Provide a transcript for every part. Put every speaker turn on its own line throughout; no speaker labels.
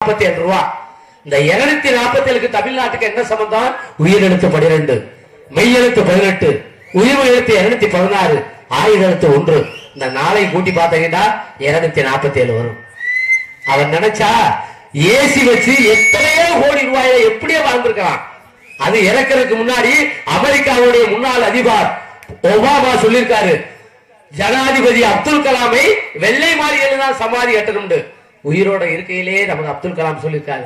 47 ரூபா. இந்த 247க்கு தமிழ்நாட்டுக்கு என்ன சம்பந்தம்? உயிரெழுத்து 12, மெய்யெழுத்து 18, உயிர் எழுத்து 216, ஆயுத எழுத்து 1. இந்த நாளை கூட்டி பார்த்தீங்கன்னா 247 வரும். அவன் நினைச்சா ஏசி வச்சு எத்தனையோ கோடி ரூபாயை எப்படியே வாழ்ந்திருக்கலாம். அது இறக்கிறதுக்கு முன்னாடி அமெரிக்காவுடைய முன்னாள் அதிபர் ஒபாமா சொல்லியிருக்காரு, ஜனாதிபதி அப்துல் கலாமை வெள்ளை மாளிகையில் தான் சமாதி கட்டணும். உயிரோட இருக்கையிலே நமக்கு அப்துல் கலாம் சொல்லியிருக்காரு,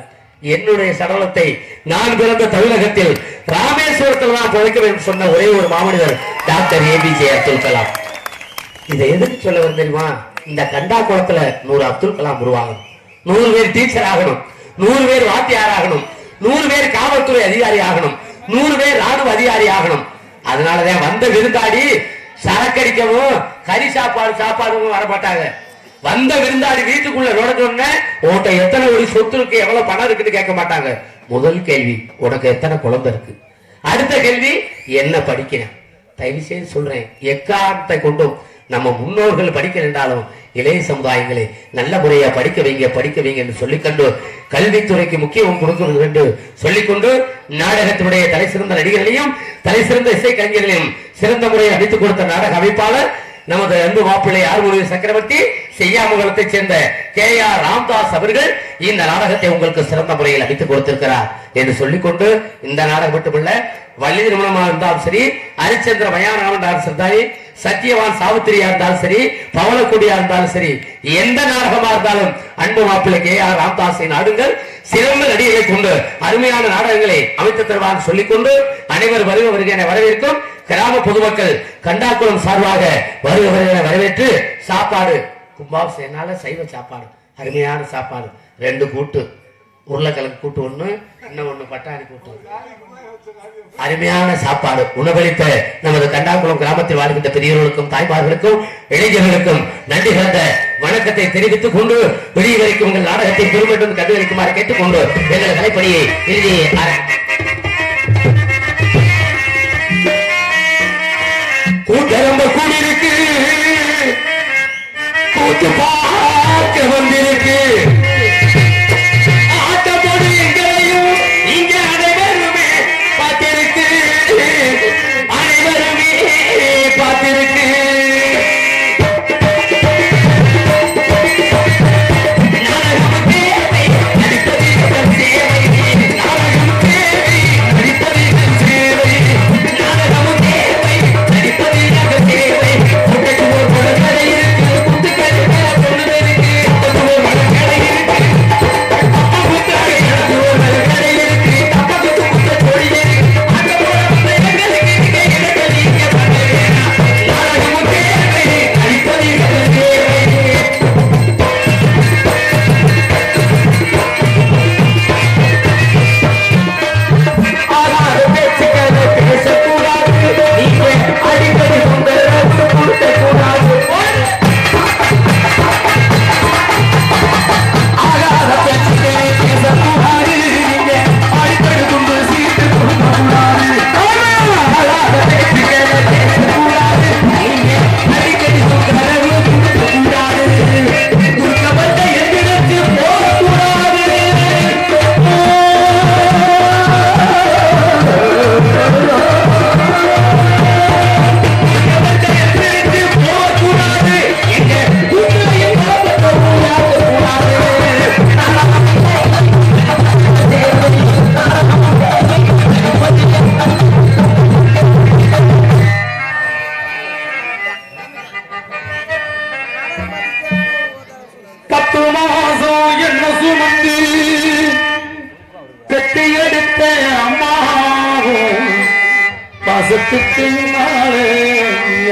என்னுடைய சடலத்தை நான் பிறந்த தமிழகத்தில் ராமேஸ்வரத்தில் தான் புதைக்க வேண்டும் சொன்ன ஒரே ஒரு மாமனிதர் டாக்டர் ஏபிஜே அப்துல் கலாம். இதை எதுக்கு சொல்ல வரும் தெரியுமா? இந்த கண்டா குளத்துல 100 அப்துல் கலாம் உருவாகணும், 100 பேர் டீச்சர் ஆகணும், 100 பேர் வாத்தியார் ஆகணும், 100 பேர் காவல்துறை அதிகாரி ஆகணும், 100 பேர் ராணுவ அதிகாரி ஆகணும். அதனாலதான் வந்த விருந்தாடி சரக்கடிக்கவும் கறி சாப்பாடு வரமாட்டாங்க. வந்த விருந்தாடி வீட்டுக்குள்ள நுழைஞ்சோடனே உன்கிட்ட எத்தனை கோடி சொத்து இருக்கு, எவ்வளவு பணம் இருக்குன்னு கேட்க மாட்டாங்க. முதல் கேள்வி உனக்கு எத்தனை குழந்தை இருக்கு, அடுத்த கேள்வி என்ன படிக்கிறேன். தயவு செய்து சொல்றேன், எக்காரணத்தை கொண்டும் நம்ம முன்னோர்கள் படிக்கலைன்றாலும் இளைய சமுதாயங்களை நல்ல முறையா படிக்க வைங்க என்று சொல்லிக்கொண்டு கல்வித்துறைக்கு முக்கியத்துவம் கொடுக்க என்று சொல்லிக்கொண்டு நாடகத்தினுடைய தலை சிறந்த நடிகர்களையும் தலை சிறந்த இசை கலைஞர்களையும் சிறந்த முறையை அமைத்துக் கொடுத்த நாடக அமைப்பாளர் நமது அன்பு மாப்பிள்ளை ஆறுமுக சக்கரவர்த்தி செய்யாமங்கலத்தை சேர்ந்த KR ராம்தாஸ் அவர்கள் இந்த நாடகத்தை உங்களுக்கு சிறந்த முறையில் அமைத்துக் கொடுத்திருக்கிறார் என்று சொல்லிக்கொண்டு, இந்த நாடகம் மட்டுமல்ல, வள்ளி திருமணமா இருந்தாலும் சரி, ஹரிச்சந்திர மயானம் இருந்தாலும் சரி, சத்தியவான் சாவித்திரியா இருந்தாலும் சரி, பவளக்குடியா இருந்தாலும் சரி, எந்த நாடகமா இருந்தாலும் அன்பு மாப்பிள்ளை KR ராம்தாஸை நாடுங்கள். சிறந்த நடிகரை கொண்டு அருமையான நாடகங்களை அமைத்து தருவார் சொல்லிக்கொண்டு அனைவர் வருகை வரவேற்கும் கிராம பொதுமக்கள் கண்டாக்குளம் சார்பாக வருகை வரவேற்று சாப்பாடு கும்பாபிஷேகனால சைவ சாப்பாடு, அருமையான சாப்பாடு, 2 கூட்டு, உருளைக்கிழங்கு கூட்டு 1, இன்னும் 1 பட்டாணி கூட்டு, அருமையான சாப்பாடு உணவளித்த நமது கண்டாக்குளம் கிராமத்தில் வாழ்கின்ற பெரியவர்களுக்கும் தாய்மார்களுக்கும் இளைஞர்களுக்கும் நன்றி கலந்த வணக்கத்தை தெரிவித்துக் கொண்டு வெளியே வரைக்கும் உங்கள் நாடகத்தை பெருமையுடன் கண்டுகளிக்குமாறு கேட்டுக்கொண்டு எங்கள் கலைப்பணியை இறுதியை கூட்டரம்ப கூடியிருக்கு, கூட்டு பார்க்க வந்திருக்கு, ஆட்டப்போடு எங்களையும் இங்க அனைவருமே பார்த்திருக்கு, அனைவருமே பார்த்திருக்கு.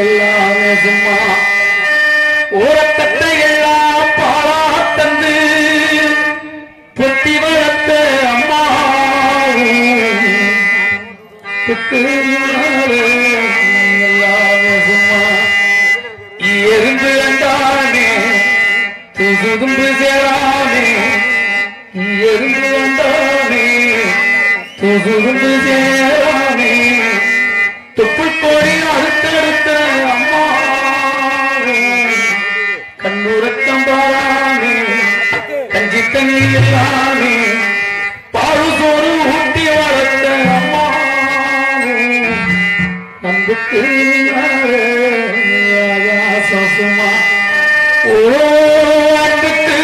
எல்லாமே சும்மா ஓரத்தட்ட எல்லாம் பாலா தந்து பொட்டி வளர்த்த அம்மா எல்லாமே சும்மா எருந்து வந்தானே துசுதும்பு சேரானே, எருந்து வந்தானே துசுதும்பு சேரானே, துப்புள் கோடி அடுத்தடுத்த அம்மா கண்ணுறக்கம் பாரானே, கஞ்சி தண்ணி எல்லாம் சோறு ஊட்டி வளர்த்த அம்மா அன்புக்கு சும்மா ஓ அன்புக்கு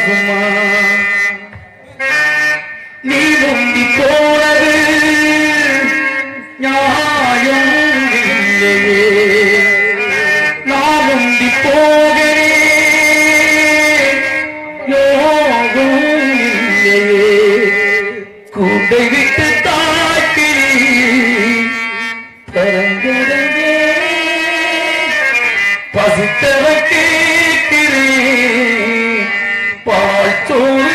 சும்மா நீ முந்தி போனது நியாயம் இல்லையே நான் முந்தி போகிறேன் யோகம் இல்லையே கூண்டை விட்டு தாக்கிரி பரங்குடங்கே பசித்தவ கேட்கிறேன் பால் சோறு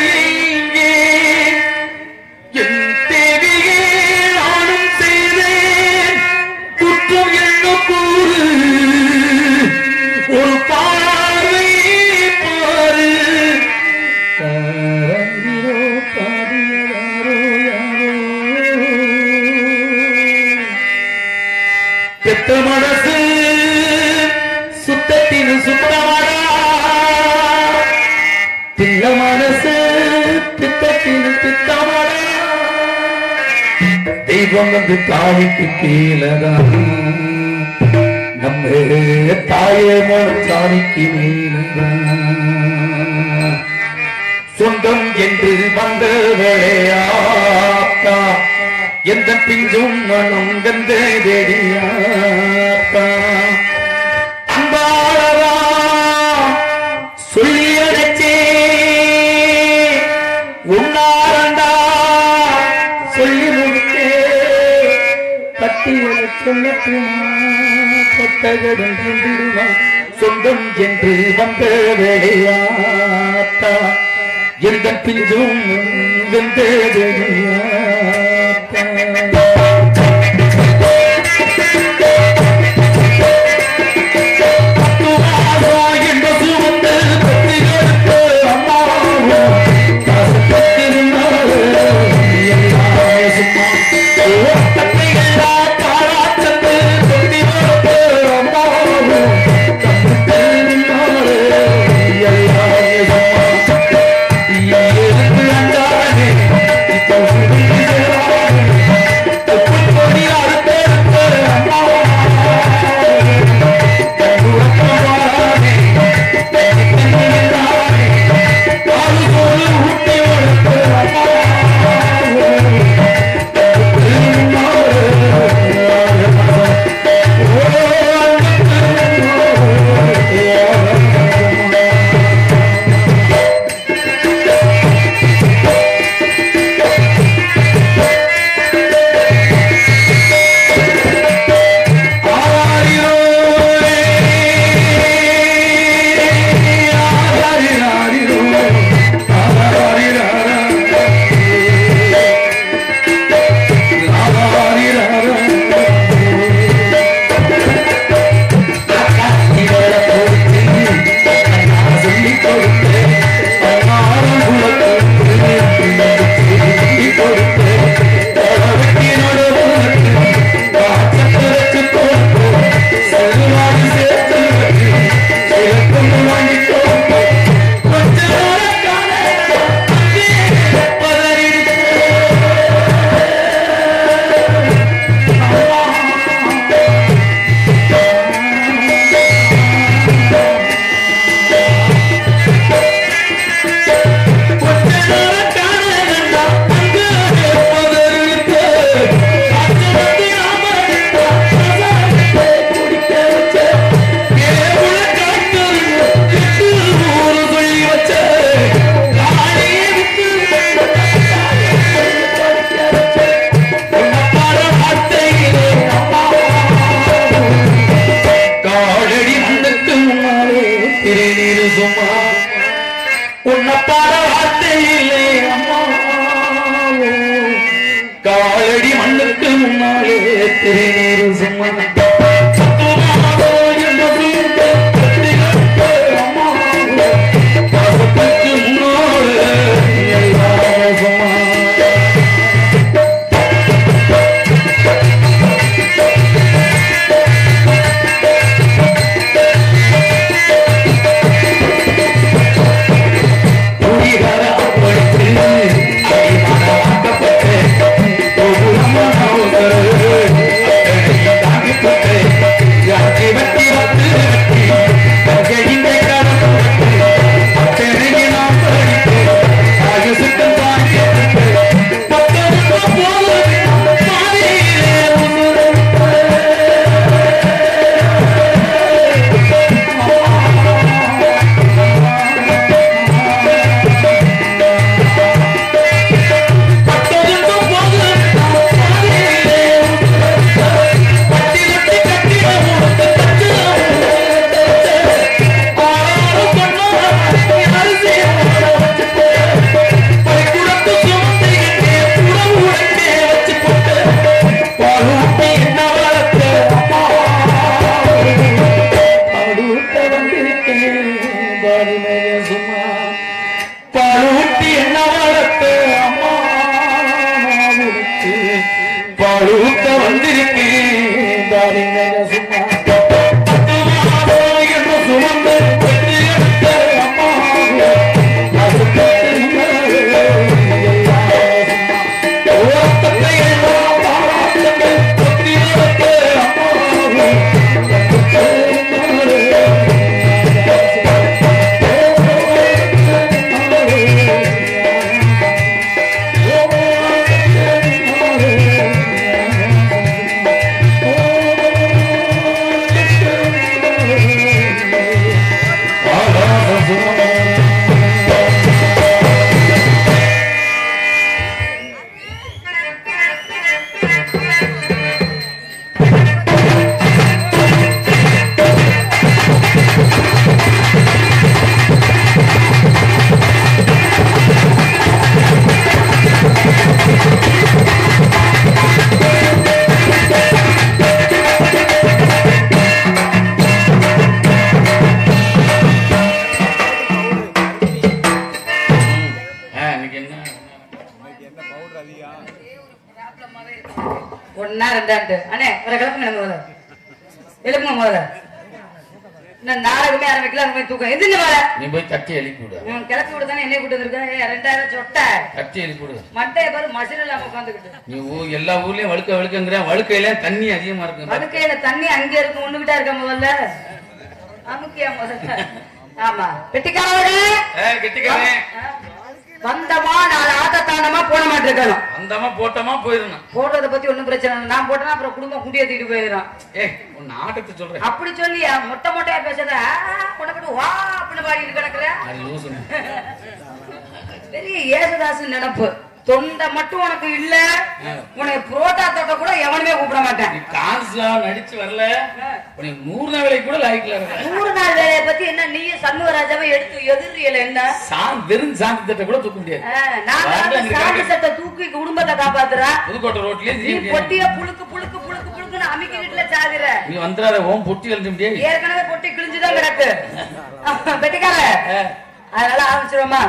பெத்த மனசு சுத்தத்தின் சுத்தமடா பிள்ள மனசு பித்தத்தின் பித்தமடா தெய்வம் வந்து தாய்க்கு கீழதான் நம்ம தாயே மனம் தாய்க்கு மேலதான் சொந்தம் என்று வந்த வேளையாத்தா எந்த பிஞ்சும் மனம் கந்தேடியாத்தா அம்பாளவா சொல்லி அடைச்சே உன்னாரண்டா சொல்லி முடித்தே பட்டியலை சொல்லட்டுமா பட்டகடன் சென்றிடுவா சொந்தம் என்று வந்த வேளையாத்தா எந்த பிஞ்சும் வெந்தேடியாத்தா காலடி மண்ணுக்கு முன்னாலே திருநீரு சும்மா What பாலூட்டி என்ன வளர்த்து அம்மா பாலூட்ட வந்திருக்கேன் சுமந்து
ஒன்னா ரெண்டாண்டு அண்ணே ஒரு கிளப்புங்க நம்ம முதல்ல எழுப்புங்க முதல்ல இன்னும் நாடகமே ஆரம்பிக்கல அந்த மாதிரி தூக்கம் எது மேல
நீ போய் தட்டி எழுப்பி விடு
கிளப்பி விட தானே என்ன கூட்டு வந்திருக்கேன் 2000 சொட்ட
தட்டி எழுப்பி விடு
மண்டைய பாரு மசில் இல்லாம உட்காந்துக்கிட்டு
நீ எல்லா ஊர்லயும் வழுக்கங்கிற வழுக்கையில தண்ணி அதிகமா இருக்கு
வழுக்கையில தண்ணி அங்க இருக்கு ஒண்ணுகிட்டா இருக்க முதல்ல அமுக்கியா முதல்ல ஆமா கெட்டிக்காரே வந்தமா நாலு ஆட்டத்தாண்டமா போட மாட்டிருக்கணும் வந்தமா போட்டமா போயிடணும் போடுறத பத்தி ஒண்ணும் பிரச்சனை இல்லை நான் போட்டேன்னா அப்புறம் குடும்பம் குண்டியை தூக்கிட்டு போயிடும்
ஒன்னு ஆட்டத்தை சொல்றேன்
அப்படி சொல்லியா மொட்டை மொட்டையா பேசாத உனக்கு வா அப்படின்னு பாடிட்டு கிடக்குற பெரிய ஏசுதாசு நினைப்பு தொண்டை மட்டும் உனக்கு இல்ல உனக்கு புரோட்டா தொட்ட கூட எவனுமே கூப்பிட மாட்டேன்
காசுல நடிச்சு வரல 100 நாள் வேலைக்கு கூட லாய்க்கல
100 நாள் வேலையை பத்தி என்ன நீயும் சண்முகராஜாவை எடுத்து எதிரியல என்ன
வெறும் சாந்தி தட்டை கூட தூக்க முடியாது
நான் சாந்தி தட்டை தூக்கி குடும்பத்தை காப்பாத்துறேன்
புதுக்கோட்டை ரோட்லயே
நீ பொட்டிய புழுக்கு புழுக்கு புழுக்கு புழுக்குன்னு அமிக்கிட்டுல சாதிர
நீ வந்துடாத ஓம் பொட்டி எழுத முடியாது
ஏற்கனவே பொட்டி கிழிஞ்சுதான் கிடக்கு பெட்டிக்கார அதனால ஆரம்பிச்சிருவோமா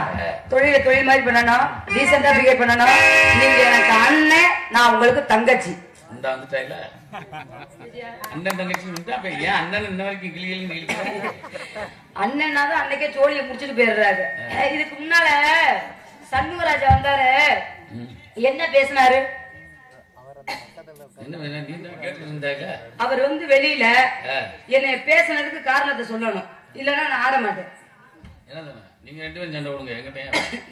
தொழில் மாதிரி பண்ணணும் டீசெண்டா பிஹேவ் பண்ணணும் நீங்க எனக்கு அண்ணன் நான் உங்களுக்கு தங்கச்சி
அண்ணன் தங்கச்சி ஏன் அண்ணன் இந்த வரைக்கும் கிளிகள்
அண்ணன்னா தான் அன்னைக்கே சோழியை முடிச்சுட்டு போயிடுறாரு இதுக்கு முன்னால சண்முகராஜா வந்தாரு என்ன பேசினாரு அவர் வந்து வெளியில என்னை பேசினதுக்கு காரணத்தை சொல்லணும் இல்லன்னா நான் ஆட மாட்டேன்
நீங்க 2 பேரும் சண்டை போடுங்க என்கிட்ட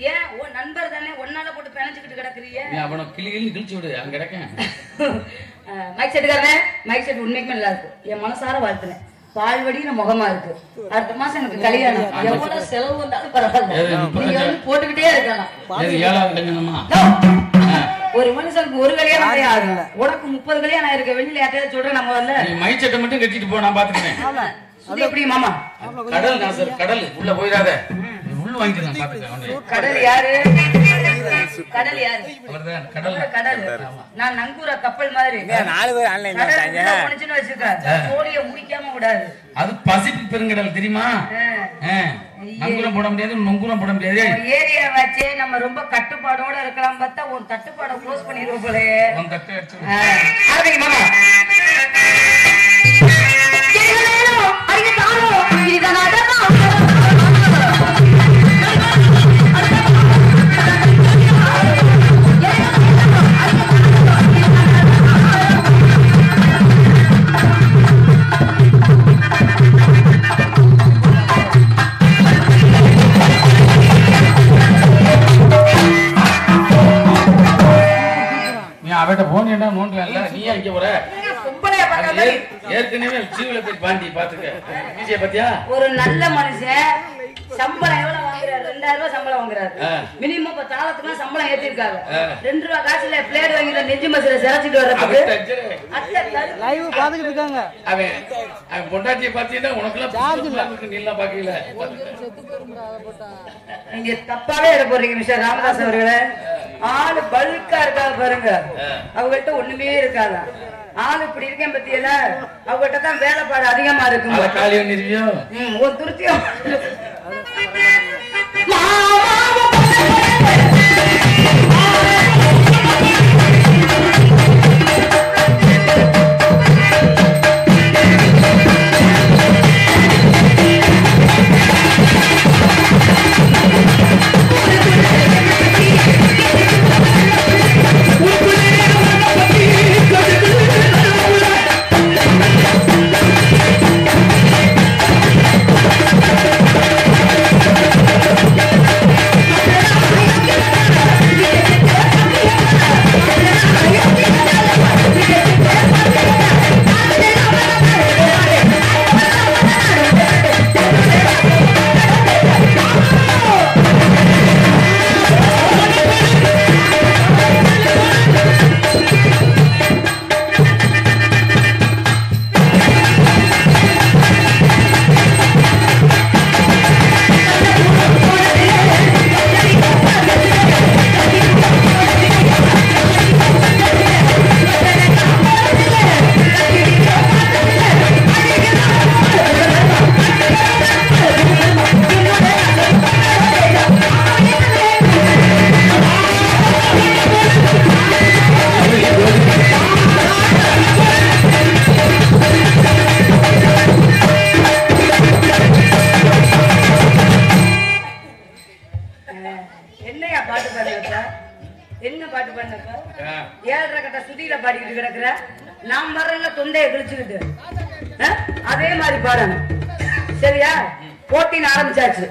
ஏன் உன் நண்பர் தானே ஒன்னால போட்டு பிணைஞ்சுக்கிட்டு கிடக்குறீங்க
நீ அவனை கிழிச்சு விடு அங்க கிடக்கேன்
மைக் செட்டுக்காரனே மைக் செட் உண்மைக்குமே நல்லா இருக்கு என் மனசார வாழ்த்துனேன் பால்வடின முகமா இருக்கு அடுத்த மாசம் எனக்கு கல்யாணம் எவ்வளவு செலவு வந்தாலும் பரவாயில்ல நீங்க வந்து போட்டுக்கிட்டே இருக்கலாம் ஒரு மனுஷனுக்கு ஒரு கல்யாணம் கிடையாது உனக்கு 30 கல்யாணம் இருக்க வெளியில யார்ட்டையாவது சொல்றேன் நம்ம வரல
மைக் செட்டை மட்டும் கட்டிட்டு போ நான் பாத்துக்கிறேன்
அது எப்படி மாமா
கடல் நாசர் கடல் உள்ள போயிடாத உள்ள வாங்கிக்கலாம் பாத்துக்க
கடல் யாரு கடல் யாரு
அவர்தான் கடல்
கடல் நான் நங்கூர கப்பல் மாதிரி 4 பேர் ஆன்லைன்ல வந்தாங்க மனுஷன் வச்சிருக்க கோழியை முடிக்காம விடாது
அது பசிபிக் பெருங்கடல் தெரியுமா நங்கூரம் போட முடியாது நொங்கூரம் போட முடியாது
ஏரியா வச்சே நம்ம ரொம்ப கட்டுப்பாடோட இருக்கலாம் பார்த்தா உன் தட்டுப்பாட க்ளோஸ் பண்ணிடுவோம் போலே
உன் தட்டு அடிச்சு
ஆரம்பிங்க மாமா
அவட்ட போன் என்ன நோண்டல நீ அங்க போற ஏற்கனவே ஜீவில போய் பாண்டி பாத்துக்க விஜய பத்தியா
ஒரு நல்ல மனுஷன் சம்பளம் எவ்வளவு வாங்குறாரு 2000 ரூபாய் சம்பளம் வாங்குறாரு மினிமம் 10 தாளத்துக்கு சம்பளம் ஏத்திருக்காரு 2 ரூபாய் காசுல பிளேட் வாங்கிட்டு நெஞ்சு மசில சிரச்சிட்டு வர்றதுக்கு
லைவ் பாத்துக்கிட்டு இருக்காங்க
அவன் பொண்டாட்டியை பாத்தீங்கன்னா உனக்குலாம் நீ எல்லாம் பாக்கல
நீங்க தப்பாவே எடுக்க போறீங்க மிஸ்டர் ராமதாஸ் அவர்களே ஆளு பல்கா இருக்காது பாருங்க அவங்கள்ட்ட ஒண்ணுமே இருக்காதா ஆளு இப்படி இருக்கேன் பத்தியில அவங்ககிட்ட தான் வேலைப்பாடு அதிகமா இருக்கு ஒரு துருத்தியம் என்னையா பாட்டு பாடுறப்ப என்ன பாட்டு பாடுறப்ப 7.5 கட்ட சுதியில பாடிக்கிட்டு கிடக்குற நான் வர்றல தொண்டையை கிழிச்சுக்கிட்டு அதே மாதிரி பாடணும் சரியா போட்டின்னு ஆரம்பிச்சாச்சு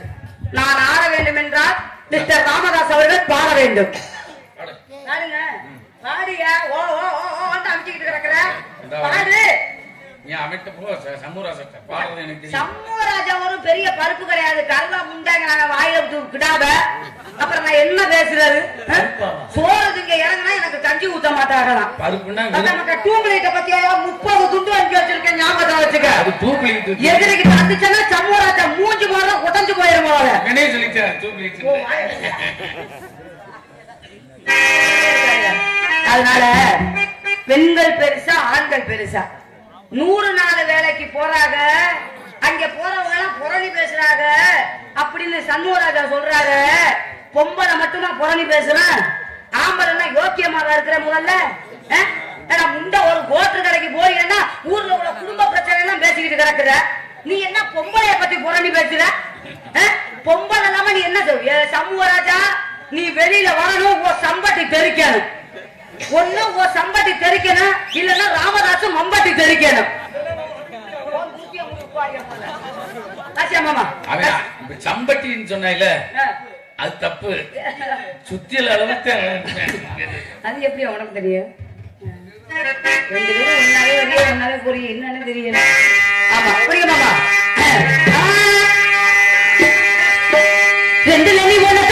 நான் ஆட வேண்டும் என்றால் மிஸ்டர் ராமதாஸ் அவர்கள் பாட வேண்டும் பாடுங்க பாடியா ஓ ஓ ஓ அமைச்சுக்கிட்டு கிடக்குற பாடு சம்மூராஜா ஒரு பெரிய பருப்பு கிடையாது கருவா முண்டாங்க நாங்க வாயில கிடாத அப்புறம் நான் என்ன பேசுறது சோறு இங்க இறங்கினா எனக்கு கஞ்சி ஊத்த மாட்டாங்களாம் டூப்லைட்ட பத்தியா 30 துண்டு வாங்கி வச்சிருக்கேன் ஞாபகம் வச்சுக்க எதிரிக்கு தந்துச்சுன்னா சம்மூராஜா மூஞ்சி போற உடஞ்சு போயிடும் போல அதனால பெண்கள் பெருசா ஆண்கள் பெருசா 100 நாள் வேலைக்கு போறாங்க அங்க போறவங்க எல்லாம் புரணி பேசுறாங்க அப்படின்னு சண்முகராஜா சொல்றாரு பொம்பளை மட்டுமா புரணி பேசுறேன் ஆம்பளை யோக்கியமாக இருக்கிற முதல்ல முண்ட ஒரு கோட்டு கடைக்கு போறீங்கன்னா ஊர்ல உள்ள குடும்ப பிரச்சனை எல்லாம் பேசிக்கிட்டு கிடக்குற நீ என்ன பொம்பளைய பத்தி புரணி பேசுற பொம்பளை இல்லாம நீ என்ன சண்முகராஜா நீ வெளியில வரணும் சம்பட்டி தெரிக்கணும் ஒண்ணு சம்பட்டி தெரிக்கணும் இல்லன்னா ராமதாசும் மம்பட்டி தெரிக்கணும்
சம்பட்டின்னு சொன்ன அது தப்பு சுத்தியல் அளவுக்கு
அது எப்படி உனக்கு தெரியும் 2 பேரும் ஒன்னாவே புரியும் என்னன்னு தெரியல ஆமா புரியுமாமா 2 நீ ஒண்ணு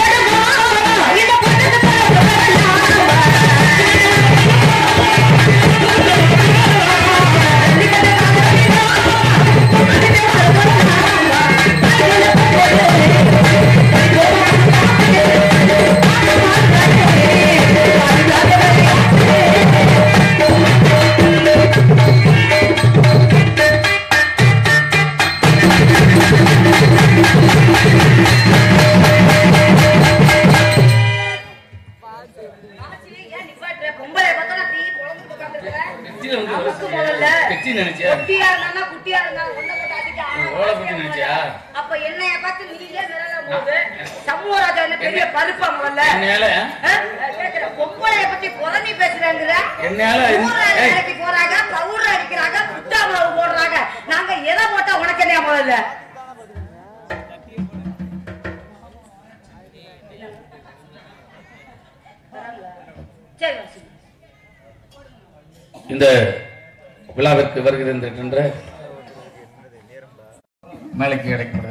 அப்ப என்னைய பார்த்து நீங்க சமூகராஜா என்ன பெரிய பருப்பா முதல்ல பொம்பளைய பத்தி புறணி பேசுறாங்க போறாங்க பவுடர் அடிக்கிறாங்க குட்டா மாவு போடுறாங்க நாங்க எதை போட்டா உனக்கு என்ன முதல்ல
இந்த விழாவிற்கு வருகின்ற மேலைக்கு கிடைக்கிறது